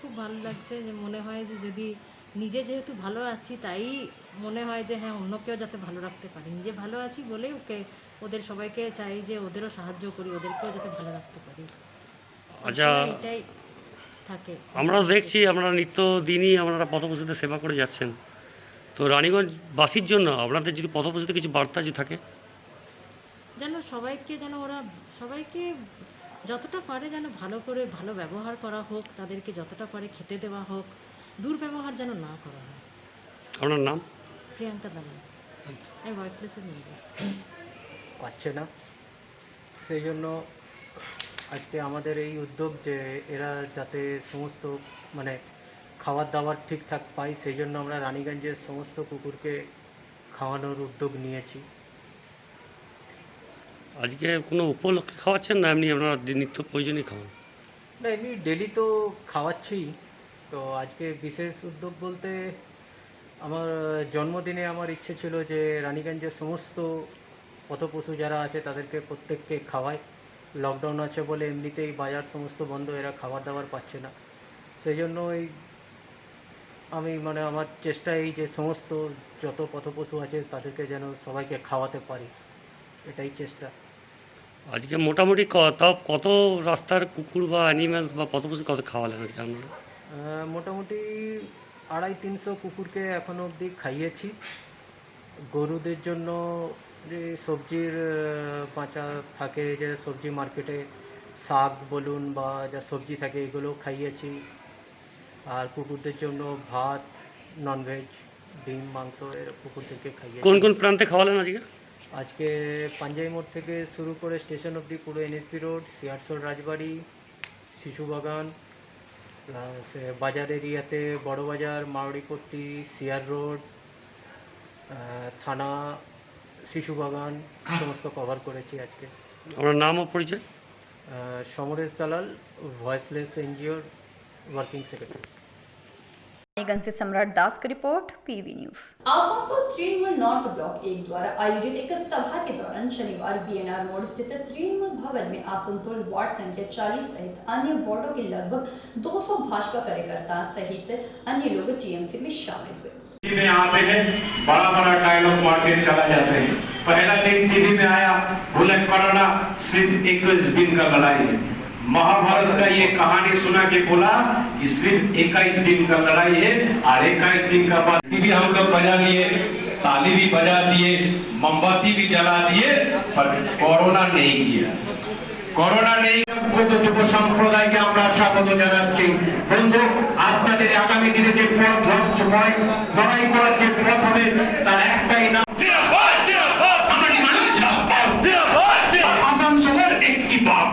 খুব ভালো লাগছে, যে মনে হয় যে যদি নিজে যেহেতু ভালো আছি, তাই মনে হয় যে হ্যাঁ অন্যকেও যাতে ভালো রাখতে পারি। নিজে ভালো আছি বলেই ওদের সবাইকে চাই যে ওদেরও সাহায্য করি, ওদেরকেও যাতে ভালো রাখতে পারি। আচ্ছা, এটাই থাকে। আমরা দেখছি আপনারা নিত্যদিনই আপনারা পথপ্রদর্শীদের সেবা করে যাচ্ছেন, তো রানীগঞ্জবাসীর জন্য আপনাদের যদি পথপ্রদর্শীদের কিছু বার্তা যে থাকে, যেন ওরা সবাইকে যতটা পারে যেন ভালো করে ভালো ব্যবহার করা হোক, তাদেরকে যতটা পারে খেতে দেওয়া হোক, দুর্ব্যবহার যেন না করা হয়। আপনার নাম? প্রিয়াঙ্কা দালাল, এই ভয়েসলেসের মেম্বার। পাচ্ছে না, সেই জন্য আজকে আমাদের এই উদ্যোগ যে এরা যাতে সমস্ত মানে খাবার দাবার ঠিকঠাক পায়, সেই জন্য আমরা রানীগঞ্জের সমস্ত কুকুরকে খাওয়ানোর উদ্যোগ নিয়েছি। আজকে কোনো উপলক্ষে খাওয়াচ্ছেন না এমনি আপনারা নিত্য প্রয়োজনীয় খাওয়ান? না এমনি ডেলি তো খাওয়াচ্ছি, তো আজকে বিশেষ উদ্যোগ বলতে আমার জন্মদিনে আমার ইচ্ছে ছিল যে রানীগঞ্জের সমস্ত পথপশু যারা আছে তাদেরকে প্রত্যেককে খাওয়াই। লকডাউন আছে বলে এমনিতেই বাজার সমস্ত বন্ধ, এরা খাবার দাবার পাচ্ছে না, সেই জন্য আমি মানে আমার চেষ্টা এই যে সমস্ত যত পথপশু আছে তাদেরকে যেন সবাইকে খাওয়াতে পারি, এটাই চেষ্টা। আজকে মোটামুটি তাও কত রাস্তার কুকুর বা অ্যানিম্যালস বা পথপশু কত খাওয়ালেন আজকে আপনারা? মোটামুটি 250-300 কুকুরকে এখনও অবধি খাইয়েছি। গরুদের জন্য যে সবজির বাঁচা থাকে, যে সবজি মার্কেটে শাক বলুন বা যা সবজি থাকে এগুলো খাইয়েছি। আর কুকুরদের জন্য ভাত, ননভেজ, ডিম, মাংস এর কুকুরদেরকে খাইয়েছি। কোন কোন প্রান্তে খাওয়ালেন আজকে? আজকে পাঞ্জাই মোড় থেকে শুরু করে স্টেশন অবধি পুরো এনএসপি রোড, সিয়ারসোল রাজবাড়ি, শিশুবাগান, প্লাস বাজার এরিয়াতে বড় বাজার, মারুড়িপট্টি, সিয়ার রোড, থানা, শিশুবাগান সমস্ত কভার করেছি আজকে। আপনার নাম ও পরিচয়? সমরেশ দালাল, ভয়েসলেস এনজিওর वर्किंग सेक्रेटरी। रानीगंज से सम्राट दास की report, PV news. Asansol Trinamool north block 1 द्वारा आयोजित एक सभा के दौरान शनिवार बीएनआर मोड़ स्थित तृणमूल भवन में आसनसोल वार्ड संख्या 40 सहित अन्य वार्डों के लगभग 200 भाजपा कार्यकर्ता सहित अन्य लोग टीएमसी में शामिल हुए। में आते हैं, बड़ा बड़ा डायलॉग मार के चला जाते हैं। पहला दिन टीवी में आया, बोले कोरोना सिर्फ 21 दिन का लड़ाई है। महाभारत का ये कहानी सुना के बोला कि सिर्फ 21 दिन का लड़ाई है और 21 दिन का बाद भी हम लोग बजा लिए, ताली भी बजा दिए, मोमबत्ती भी जला दिए, पर कोरोना नहीं किया। করোনা নেই কত যুব সম্প্রদায়কে আমরা স্বাগত জানাচ্ছি। বন্ধু, আপনাদের আগামী দিনে যে লড়াই করার যে পথ হবে তার একটাই নাম আসানসোলের একটি বাপ।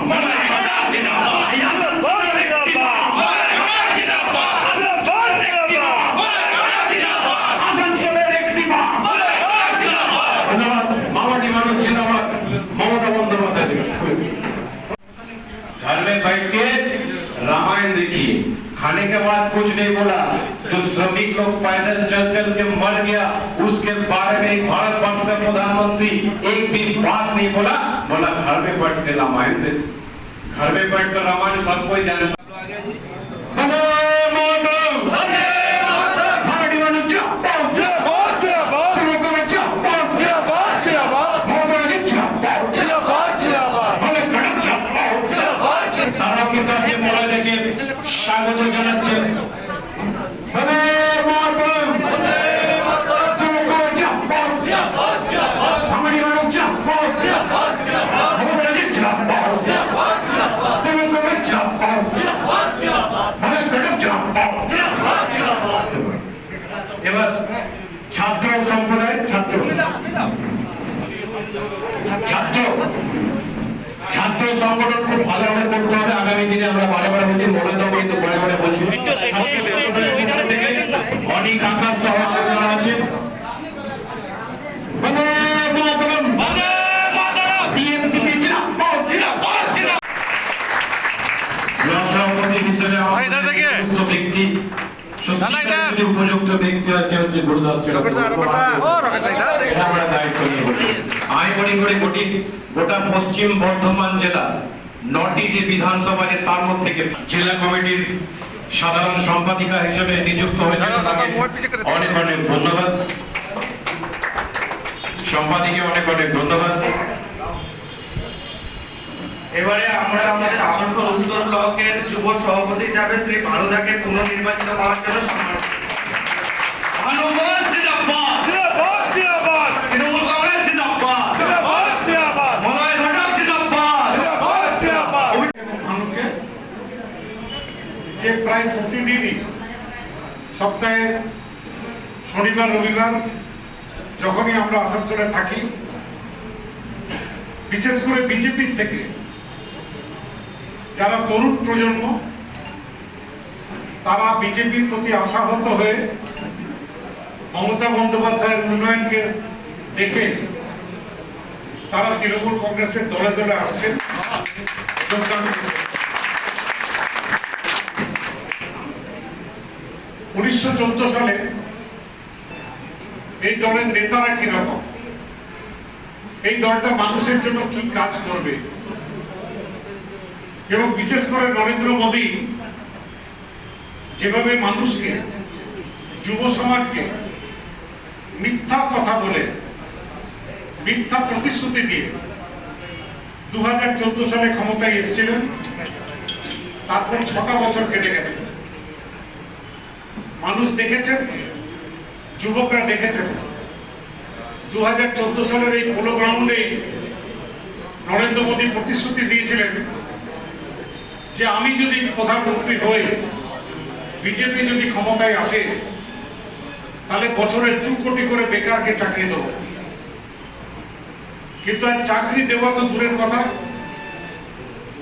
মামাটি মানুষ জিন্দাবাদ, মমতা বন্দ্যোপাধ্যায়। घर में बैठ के रामायण देखिए, खाने के बाद कुछ नहीं बोला। जो श्रमिक लोग पैदल चल चल के मर गया उसके बारे में भारत वर्ष का प्रधानमंत्री एक भी बात नहीं बोला। बोला घर में बैठ के रामायण दे, घर में बैठ कर रामायण सब कोई जाने। স্বাগত জানাচ্ছেন এবার ছাত্র সম্প্রদায়, ছাত্র সংগঠন খুব ভালোভাবে করতে হবে। আগামী দিনে আমরা বারে বারে বলছি, মনে তো কিন্তু বারে বারে বলছি, অনেক আকাশ সহ আলোচনা আছে। ব্লক সভাপতি হিসেবে উপযুক্ত ব্যক্তি আছে হচ্ছে গুরুদাস আমরা দায়িত্ব নিয়ে আমি মনে করি গোটা পশ্চিম বর্ধমান জেলা 9টি যে বিধানসভা তার মধ্যে থেকে জেলা কমিটির সাধারণ সম্পাদিকা হিসেবে নিযুক্ত হয়েছে। অনেক অনেক ধন্যবাদ সম্পাদিকে, অনেক অনেক ধন্যবাদ। এবারে আমরা আমাদের আসানসোল উত্তর ব্লকের যুব সভাপতি হিসাবে শ্রী ভানুদাকে পুনর্নির্বাচিত করার জন্য সম্মান। যে প্রায় প্রতিদিনই সপ্তাহে শনিবার রবিবার যখনই আমরা আসানসোলে থাকি, বিশেষ করে বিজেপির থেকে যারা তরুণ প্রজন্ম তারা বিজেপির প্রতি আশাহত হয়ে মমতা বন্দ্যোপাধ্যায়ের উন্নয়নকে দেখে তারা তৃণমূল কংগ্রেসের দলে দলে আসছেন। 1914 সালে এই দলের নেতারা কিরকম, এই দলটা মানুষের জন্য কি কাজ করবে, এবং বিশেষ করে নরেন্দ্র মোদী যেভাবে মানুষকে, যুব সমাজকে মিথ্যা কথা বলে, মিথ্যা প্রতিশ্রুতি দিয়ে 2014 সালে ক্ষমতায় এসেছিলেন, তারপর 6টা বছর কেটে গেছে। মানুষ দেখেছেন, যুবকরা দেখেছেন 2014 সালের এই পোলো গ্রাউন্ডে নরেন্দ্র মোদী প্রতিশ্রুতি দিয়েছিলেন যে আমি যদি প্রধানমন্ত্রী হই, বিজেপি যদি ক্ষমতায় আসে, তাহলে বছরে 2 কোটি করে বেকারকে চাকরি দেব। কিন্তু আর চাকরি দেওয়া তো দূরের কথা,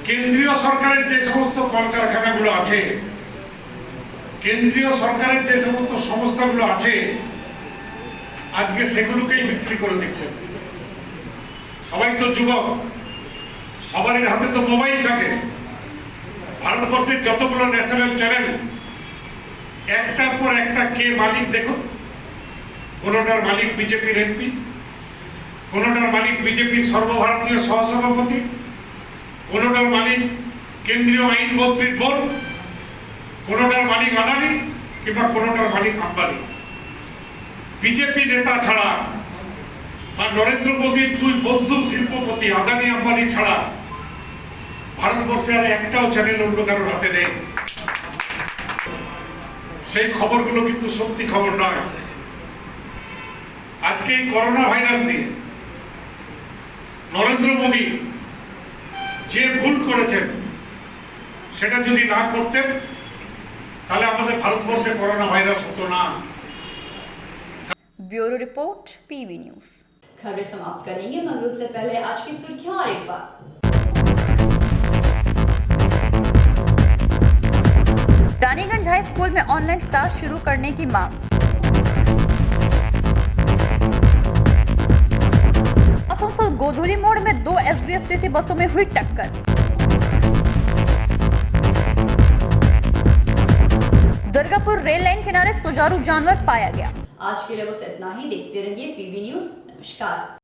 কেন্দ্রীয় সরকারের যে সমস্ত কলকারখানাগুলো আছে, কেন্দ্রীয় সরকারের যে সমস্ত সংস্থাগুলো আছে, আজকে সেগুলোকেই বিক্রি করে দিচ্ছে। সবাই তো যুবক, সবারই হাতে তো মোবাইল থাকে। ভারতবর্ষের যতগুলো ন্যাশনাল চ্যানেল, একটার পর একটা কে মালিক দেখুন। কোনোটার মালিক বিজেপির এমপি, কোনোটার মালিক বিজেপির সর্বভারতীয় সহসভাপতি, কোনোটার মালিক কেন্দ্রীয় আইন মন্ত্রীর বোর্ড, কোনোটার মালিক আদানি, কিংবা কোনোটার মালিক আম্বানি। বিজেপি নেতা ছাড়া বা নরেন্দ্র মোদীর 2 বন্ধু শিল্পপতি আদানি আম্বানি ছাড়া ভারতবর্ষে আর একটাও চ্যানেল অন্য কারোর হাতে নেই। সেই খবরগুলো কিন্তু সত্যি খবর নয়। আজকে এই করোনা ভাইরাস নিয়ে নরেন্দ্র মোদী যে ভুল করেছেন, সেটা যদি না করতেন, তাহলে আমাদের ভারতবর্ষে করোনা ভাইরাস হতো না। Bureau report PV news. खबरें समाप्त करेंगे मगर उससे पहले आज की सुर्खियां और एक बार। रानीगंज हाई स्कूल में ऑनलाइन क्लास शुरू करने की मांग। आसनसोल गोधुली मोड़ में 2 एसबीएसटीसी बसों में हुई टक्कर। दुर्गापुर रेल लाइन किनारे सुचारू जानवर पाया गया। आज के लिए बस इतना ही। देखते रहिए पीवी न्यूज। नमस्कार।